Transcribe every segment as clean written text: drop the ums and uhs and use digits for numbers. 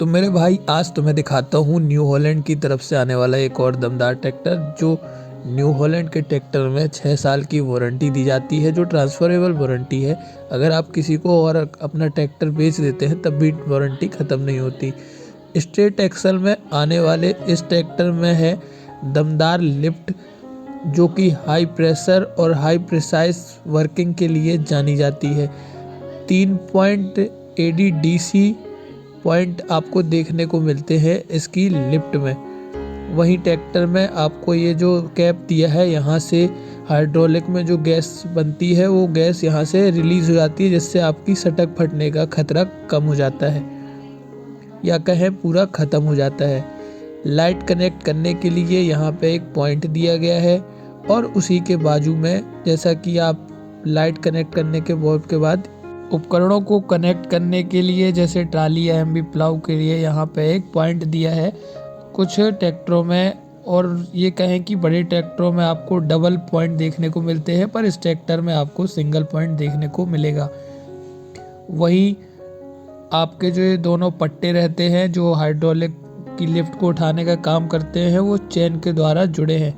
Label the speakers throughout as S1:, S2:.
S1: तो मेरे भाई आज तुम्हें दिखाता हूँ न्यू हॉलैंड की तरफ से आने वाला एक और दमदार ट्रैक्टर। जो न्यू हॉलैंड के ट्रैक्टर में 6 साल की वारंटी दी जाती है, जो ट्रांसफरेबल वारंटी है। अगर आप किसी को और अपना ट्रैक्टर बेच देते हैं तब भी वारंटी ख़त्म नहीं होती। स्ट्रेट एक्सल में आने वाले इस ट्रैक्टर में है दमदार लिफ्ट, जो कि हाई प्रेशर और हाई प्रिसाइज वर्किंग के लिए जानी जाती है। 3 पॉइंट ADDC पॉइंट आपको देखने को मिलते हैं इसकी लिफ्ट में। वहीं ट्रैक्टर में आपको ये जो कैप दिया है, यहाँ से हाइड्रोलिक में जो गैस बनती है वो गैस यहाँ से रिलीज़ हो जाती है, जिससे आपकी सटक फटने का खतरा कम हो जाता है, या कहें पूरा ख़त्म हो जाता है। लाइट कनेक्ट करने के लिए यहाँ पे एक पॉइंट दिया गया है, और उसी के बाजू में जैसा कि आप लाइट कनेक्ट करने के बाद उपकरणों को कनेक्ट करने के लिए, जैसे ट्राली या MB प्लाऊ के लिए, यहाँ पे एक पॉइंट दिया है। कुछ ट्रैक्टरों में और ये कहें कि बड़े ट्रैक्टरों में आपको डबल पॉइंट देखने को मिलते हैं, पर इस ट्रैक्टर में आपको सिंगल पॉइंट देखने को मिलेगा। वही आपके जो ये दोनों पट्टे रहते हैं जो हाइड्रोलिक की लिफ्ट को उठाने का काम करते हैं, वो चेन के द्वारा जुड़े हैं।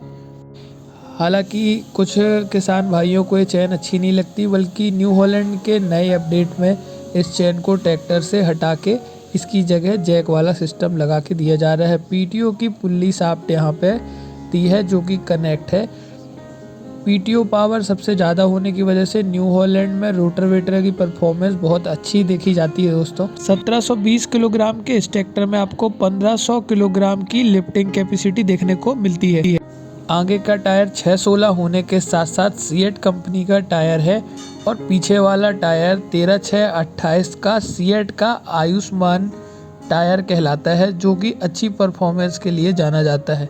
S1: हालांकि कुछ किसान भाइयों को ये चेन अच्छी नहीं लगती, बल्कि न्यू हॉलैंड के नए अपडेट में इस चेन को ट्रैक्टर से हटा के इसकी जगह जैक वाला सिस्टम लगा के दिया जा रहा है। PTO की पुल्ली शाफ्ट यहाँ पे दी है, जो कि कनेक्ट है। PTO पावर सबसे ज़्यादा होने की वजह से न्यू हॉलैंड में रोटावेटर की परफॉर्मेंस बहुत अच्छी देखी जाती है दोस्तों। 1720 किलोग्राम के इस ट्रैक्टर में आपको 1500 किलोग्राम की लिफ्टिंग कैपेसिटी देखने को मिलती है। आगे का टायर 616 होने के साथ साथ सीएट कंपनी का टायर है, और पीछे वाला टायर 13/6/28 का सीएट का आयुष्मान टायर कहलाता है, जो कि अच्छी परफॉर्मेंस के लिए जाना जाता है।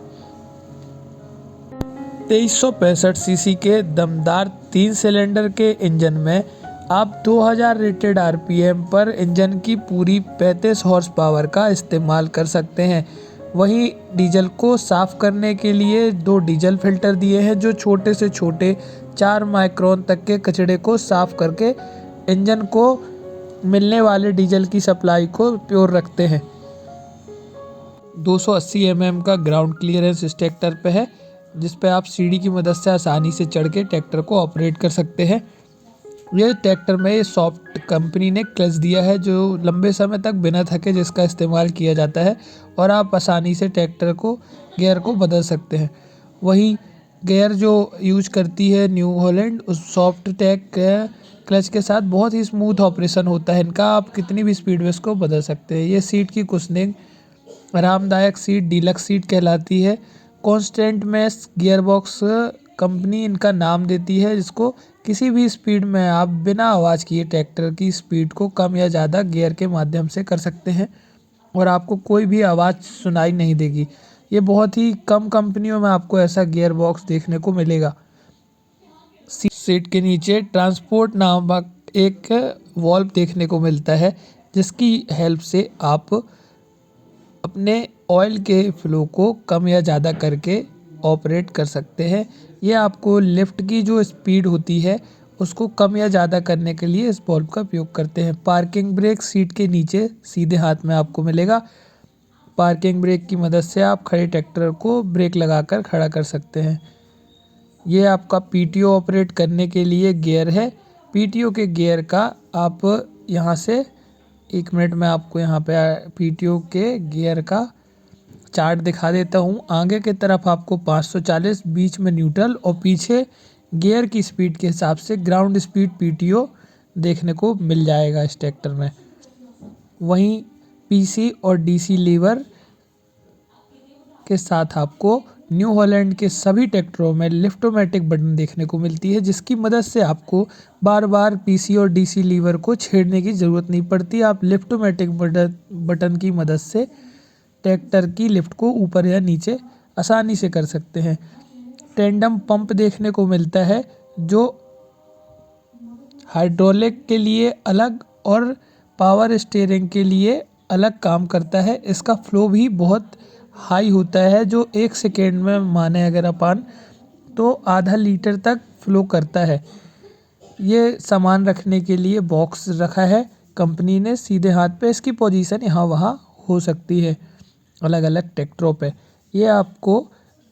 S1: 2365 सीसी के दमदार 3 सिलेंडर के इंजन में आप 2000 रेटेड RPM पर इंजन की पूरी 35 हॉर्स पावर का इस्तेमाल कर सकते हैं। वहीं डीजल को साफ़ करने के लिए 2 डीजल फिल्टर दिए हैं, जो छोटे से छोटे 4 माइक्रोन तक के कचरे को साफ़ करके इंजन को मिलने वाले डीजल की सप्लाई को प्योर रखते हैं। 280 mm का ग्राउंड क्लियरेंस इस ट्रैक्टर पे है, जिस पे आप सीढ़ी की मदद से आसानी से चढ़ के ट्रैक्टर को ऑपरेट कर सकते हैं। ये ट्रैक्टर में ये सॉफ्ट कंपनी ने क्लच दिया है, जो लंबे समय तक बिना थके जिसका इस्तेमाल किया जाता है, और आप आसानी से ट्रैक्टर को गियर को बदल सकते हैं। वही गियर जो यूज करती है न्यू हॉलैंड, उस सॉफ्ट टैग क्लच के साथ बहुत ही स्मूथ ऑपरेशन होता है इनका। आप कितनी भी स्पीड में इसको बदल सकते हैं। ये सीट की कुशनिंग आरामदायक सीट डीलक्स सीट कहलाती है। Constant mesh gearbox company इनका नाम देती है, जिसको किसी भी स्पीड में आप बिना आवाज़ किए ट्रैक्टर की स्पीड को कम या ज़्यादा गियर के माध्यम से कर सकते हैं, और आपको कोई भी आवाज़ सुनाई नहीं देगी। ये बहुत ही कम कंपनियों में आपको ऐसा गियर बॉक्स देखने को मिलेगा। सीट के नीचे ट्रांसपोर्ट नामक एक वॉल्व देखने को मिलता है, जिसकी हेल्प से आप अपने ऑयल के फ्लो को कम या ज़्यादा करके ऑपरेट कर सकते हैं। ये आपको लिफ्ट की जो स्पीड होती है उसको कम या ज़्यादा करने के लिए इस बल्ब का उपयोग करते हैं। पार्किंग ब्रेक सीट के नीचे सीधे हाथ में आपको मिलेगा। पार्किंग ब्रेक की मदद से आप खड़े ट्रैक्टर को ब्रेक लगाकर खड़ा कर सकते हैं। ये आपका PTO ऑपरेट करने के लिए गियर है। PTO के गियर का आप यहाँ से 1 मिनट में आपको यहाँ पे PTO के गियर का चार्ट दिखा देता हूँ। आगे की तरफ आपको 540, बीच में न्यूट्रल, और पीछे गियर की स्पीड के हिसाब से ग्राउंड स्पीड PTO देखने को मिल जाएगा इस ट्रैक्टर में। वहीं PC और DC लीवर के साथ आपको न्यू हॉलैंड के सभी ट्रैक्टरों में लिफ्टोमेटिक बटन देखने को मिलती है, जिसकी मदद से आपको बार बार PC और DC लीवर को छेड़ने की ज़रूरत नहीं पड़ती। आप लिफ्टोमेटिक बटन की मदद से ट्रैक्टर की लिफ्ट को ऊपर या नीचे आसानी से कर सकते हैं। टेंडम पंप देखने को मिलता है, जो हाइड्रोलिक के लिए अलग और पावर स्टीयरिंग के लिए अलग काम करता है। इसका फ्लो भी बहुत हाई होता है, जो 1 सेकेंड में माने अगर अपन तो आधा लीटर तक फ्लो करता है। ये सामान रखने के लिए बॉक्स रखा है कंपनी ने सीधे हाथ पे, इसकी पोजीशन यहाँ वहाँ हो सकती है अलग अलग ट्रैक्टरों पे। ये आपको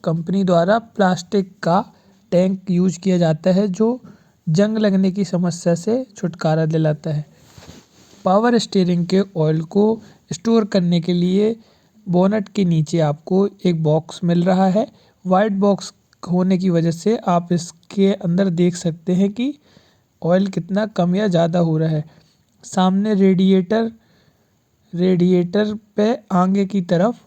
S1: कंपनी द्वारा प्लास्टिक का टैंक यूज किया जाता है जो जंग लगने की समस्या से छुटकारा दिलाता है। पावर स्टीयरिंग के ऑयल को स्टोर करने के लिए बोनट के नीचे आपको एक बॉक्स मिल रहा है। वाइट बॉक्स होने की वजह से आप इसके अंदर देख सकते हैं कि ऑयल कितना कम या ज़्यादा हो रहा है। सामने रेडिएटर पे आगे की तरफ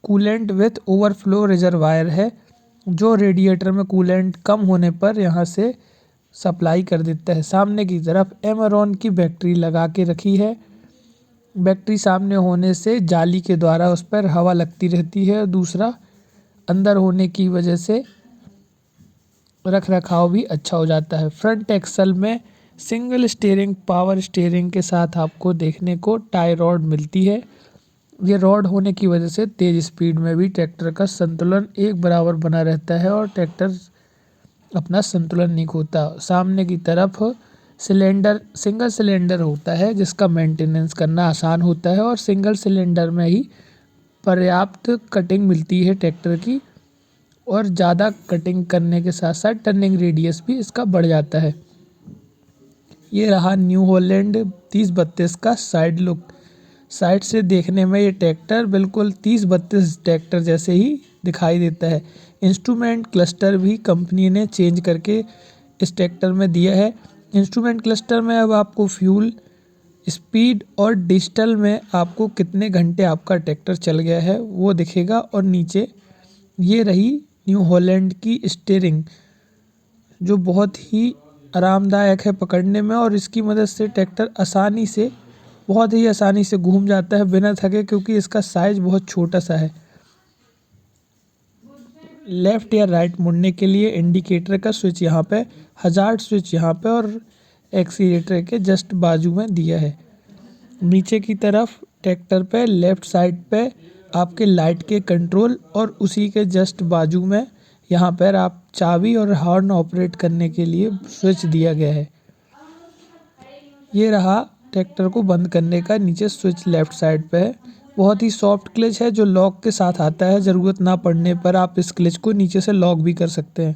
S1: कूलेंट विथ ओवरफ्लो रिजर्वायर है जो रेडिएटर में कूलेंट कम होने पर यहाँ से सप्लाई कर देता है। सामने की तरफ एमेरॉन की बैटरी लगा के रखी है। बैटरी सामने होने से जाली के द्वारा उस पर हवा लगती रहती है। दूसरा, अंदर होने की वजह से रख रखाव भी अच्छा हो जाता है। फ्रंट एक्सल में सिंगल स्टीयरिंग पावर स्टीयरिंग के साथ आपको देखने को टाई रॉड मिलती है। ये रॉड होने की वजह से तेज़ स्पीड में भी ट्रैक्टर का संतुलन एक बराबर बना रहता है और ट्रैक्टर अपना संतुलन नहीं खोता। सामने की तरफ सिंगल सिलेंडर होता है जिसका मेंटेनेंस करना आसान होता है और सिंगल सिलेंडर में ही पर्याप्त कटिंग मिलती है ट्रैक्टर की और ज़्यादा कटिंग करने के साथ साथ टर्निंग रेडियस भी इसका बढ़ जाता है। ये रहा न्यू हॉलैंड 3032 का साइड लुक। साइड से देखने में ये ट्रैक्टर बिल्कुल 3032 ट्रैक्टर जैसे ही दिखाई देता है। इंस्ट्रूमेंट क्लस्टर भी कंपनी ने चेंज करके इस ट्रैक्टर में दिया है। इंस्ट्रूमेंट क्लस्टर में अब आपको फ्यूल, स्पीड और डिजिटल में आपको कितने घंटे आपका ट्रैक्टर चल गया है वो दिखेगा। और नीचे ये रही न्यू हॉलैंड की स्टीयरिंग जो बहुत ही आरामदायक है पकड़ने में और इसकी मदद से ट्रैक्टर बहुत ही आसानी से घूम जाता है बिना थके क्योंकि इसका साइज़ बहुत छोटा सा है। लेफ़्ट या राइट मुड़ने के लिए इंडिकेटर का स्विच यहाँ पे, हज़ार्ड स्विच यहाँ पे और एक्सीलेटर के जस्ट बाजू में दिया है। नीचे की तरफ ट्रैक्टर पे लेफ़्ट साइड पे आपके लाइट के कंट्रोल और उसी के जस्ट बाजू में यहाँ पर आप चाबी और हॉर्न ऑपरेट करने के लिए स्विच दिया गया है। ये रहा ट्रैक्टर को बंद करने का नीचे स्विच लेफ़्ट साइड पे है। बहुत ही सॉफ्ट क्लच है जो लॉक के साथ आता है। ज़रूरत ना पड़ने पर आप इस क्लच को नीचे से लॉक भी कर सकते हैं।